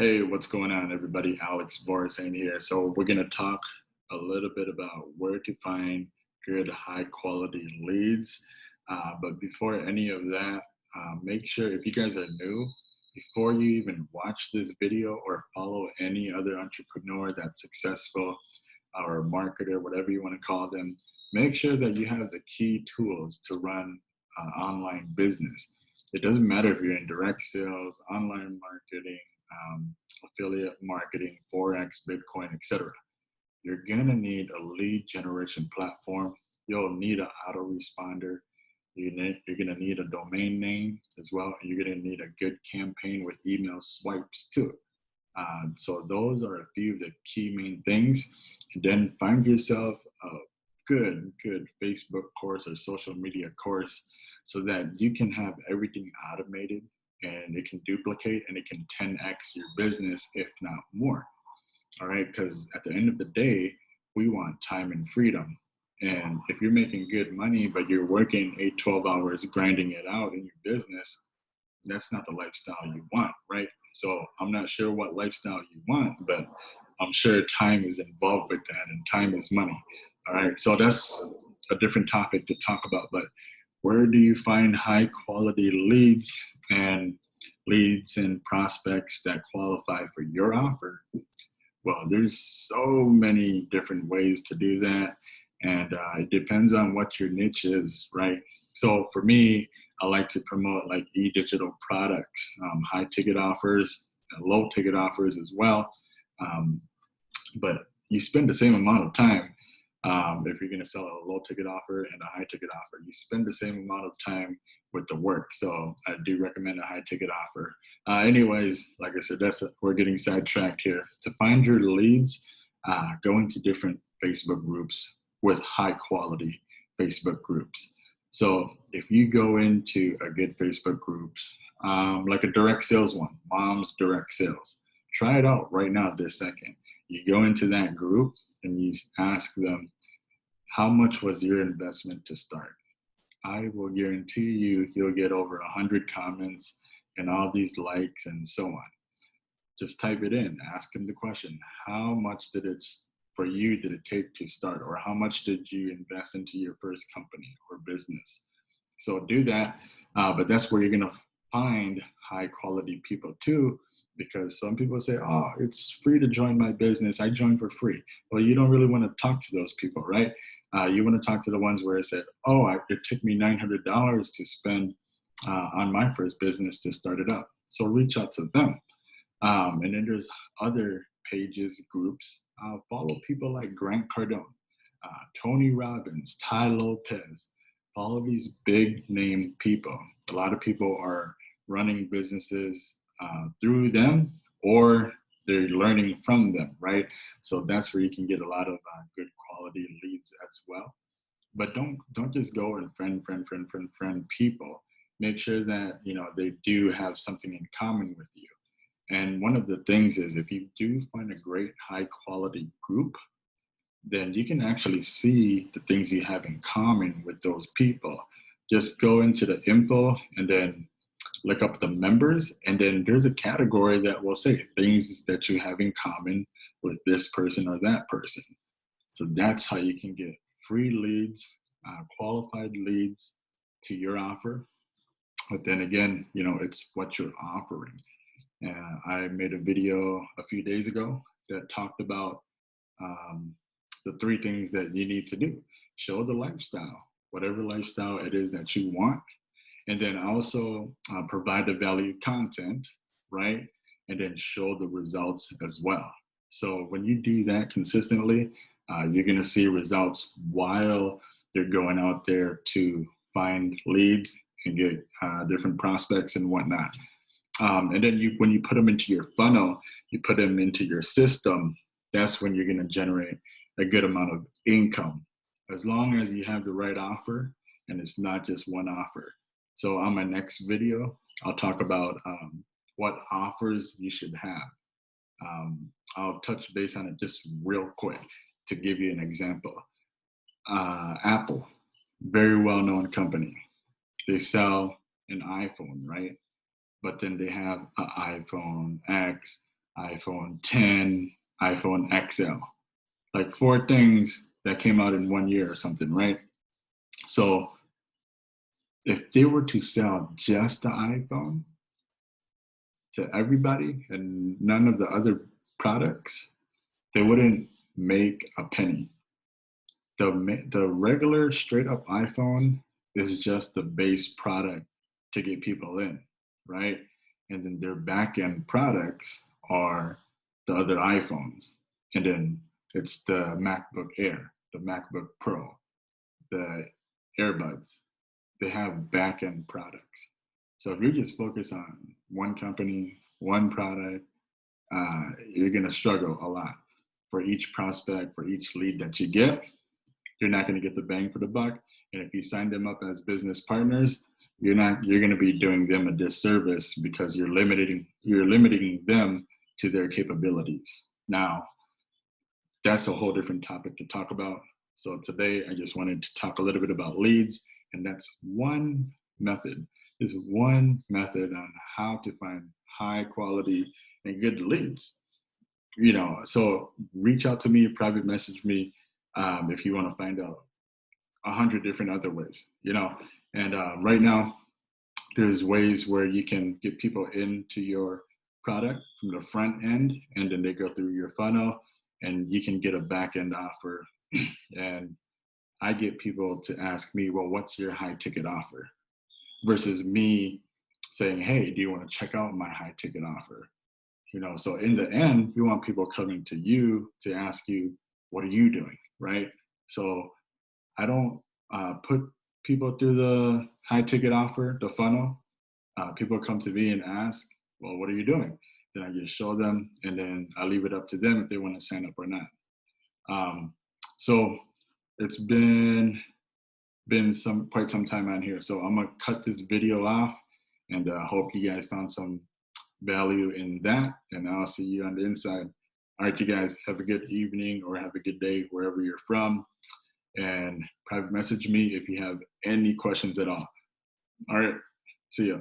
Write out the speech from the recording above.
Hey, what's going on, everybody? 𝐁𝐔𝐒𝐈𝐍𝐄𝐈 here. So we're going to talk a little bit about where to find good, high-quality leads. But before any of that, make sure if you guys are new, before you even watch this video or follow any other entrepreneur that's successful or marketer, whatever you want to call them, make sure that you have the key tools to run online business. It doesn't matter if you're in direct sales, online marketing, affiliate marketing, Forex, Bitcoin, etc. You're gonna need a lead generation platform. You'll need an autoresponder. You're gonna need a domain name as well. And you're gonna need a good campaign with email swipes too. So those are a few of the key main things. And then find yourself a good Facebook course or social media course so that you can have everything automated and it can duplicate and it can 10x your business, if not more. All right, because at the end of the day, we want time and freedom. And if you're making good money, but you're working 8-12 hours grinding it out in your business, that's not the lifestyle you want, right? So I'm not sure what lifestyle you want, but I'm sure time is involved with that, and time is money. All right, so that's a different topic to talk about, but where do you find high quality leads and prospects that qualify for your offer? Well, there's so many different ways to do that, and it depends on what your niche is, right? So for me, I like to promote like digital products, high ticket offers, and low ticket offers as well. But you spend the same amount of time if you're going to sell a low ticket offer and a high ticket offer. You spend the same amount of time with the work. So I do recommend a high ticket offer. Anyways, like I said, we're getting sidetracked here. To find your leads, go into different Facebook groups with high quality Facebook groups. So if you go into a good Facebook groups, like a direct sales one, Mom's Direct Sales, try it out right now this second. You go into that group and you ask them, how much was your investment to start? I will guarantee you'll get over 100 comments and all these likes and so on. Just type it in, ask them the question, how much did it take to start? Or how much did you invest into your first company or business? So do that, but that's where you're gonna find high quality people too, because some people say, oh, it's free to join my business. I joined for free. Well, you don't really want to talk to those people, right? You want to talk to the ones where it said, oh, it took me $900 to spend on my first business to start it up. So reach out to them. And then there's other pages, groups. Follow people like Grant Cardone, Tony Robbins, Tai Lopez. Follow these big name people. A lot of people are running businesses through them, or they're learning from them, right? So that's where you can get a lot of good quality leads as well. But don't just go and friend people. Make sure that they do have something in common with you. And one of the things is, if you do find a great high quality group, then you can actually see the things you have in common with those people. Just go into the info and then look up the members, and then there's a category that will say things that you have in common with this person or that person. So that's how you can get free leads, qualified leads to your offer. But then again, it's what you're offering. I made a video a few days ago that talked about the 3 things that you need to do. Show the lifestyle, whatever lifestyle it is that you want. And then also provide the value content, right? And then show the results as well. So when you do that consistently, you're gonna see results while you're going out there to find leads and get different prospects and whatnot. And then when you put them into your funnel, you put them into your system, that's when you're gonna generate a good amount of income, as long as you have the right offer and it's not just one offer. So on my next video, I'll talk about what offers you should have. I'll touch base on it just real quick to give you an example. Apple, very well-known company. They sell an iPhone, right? But then they have an iPhone X, iPhone 10, iPhone XL. Like 4 things that came out in 1 year or something, right? So if they were to sell just the iPhone to everybody and none of the other products, they wouldn't make a penny. The regular straight up iPhone is just the base product to get people in, right? And then their back end products are the other iPhones. And then it's the MacBook Air, the MacBook Pro, the earbuds. They have back end products. So if you're just focused on one company, one product, you're going to struggle a lot. For each prospect, for each lead that you get, you're not going to get the bang for the buck. And if you sign them up as business partners, you're going to be doing them a disservice because you're limiting them to their capabilities. Now, that's a whole different topic to talk about. So today I just wanted to talk a little bit about leads, and that's one method. Is one method on how to find high quality and good leads. So reach out to me, private message me if you want to find out 100 different other ways. And right now there's ways where you can get people into your product from the front end, and then they go through your funnel, and you can get a back end offer. And I get people to ask me, well, what's your high ticket offer? Versus me saying, hey, do you want to check out my high ticket offer? So in the end, you want people coming to you to ask you, what are you doing, right? So I don't put people through the high ticket offer, the funnel. People come to me and ask, well, what are you doing? Then I just show them, and then I leave it up to them if they want to sign up or not. So it's been quite some time on here. So I'm gonna cut this video off, and hope you guys found some value in that, and I'll see you on the inside. All right, you guys, have a good evening or have a good day wherever you're from, and private message me if you have any questions at all. All right, see ya.